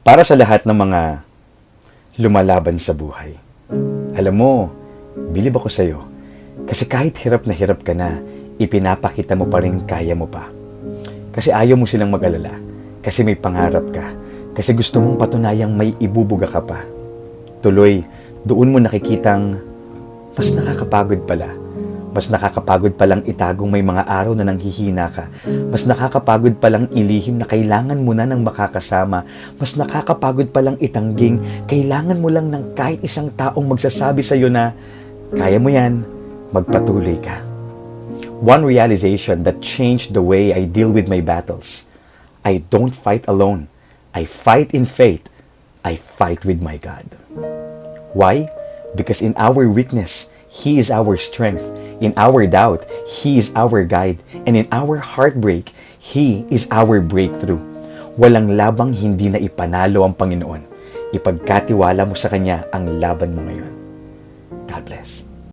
Para sa lahat ng mga lumalaban sa buhay. Alam mo, bilib ako sa'yo. Kasi kahit hirap na hirap ka na, ipinapakita mo pa rin kaya mo pa. Kasi ayaw mo silang mag-alala. Kasi may pangarap ka. Kasi gusto mong patunayang may ibubuga ka pa. Tuloy, doon mo nakikitang mas nakakapagod pala. Mas nakakapagod palang itagong may mga araw na nanghihina ka. Mas nakakapagod palang ilihim na kailangan mo na ng makakasama. Mas nakakapagod palang itangging kailangan mo lang ng kahit isang taong magsasabi sa iyo na kaya mo yan, magpatuloy ka. One realization that changed the way I deal with my battles. I don't fight alone. I fight in faith. I fight with my God. Why? Because in our weakness, He is our strength. In our doubt, He is our guide. And in our heartbreak, He is our breakthrough. Walang labang hindi na ipanalo ang Panginoon. Ipagkatiwala mo sa Kanya ang laban mo ngayon. God bless.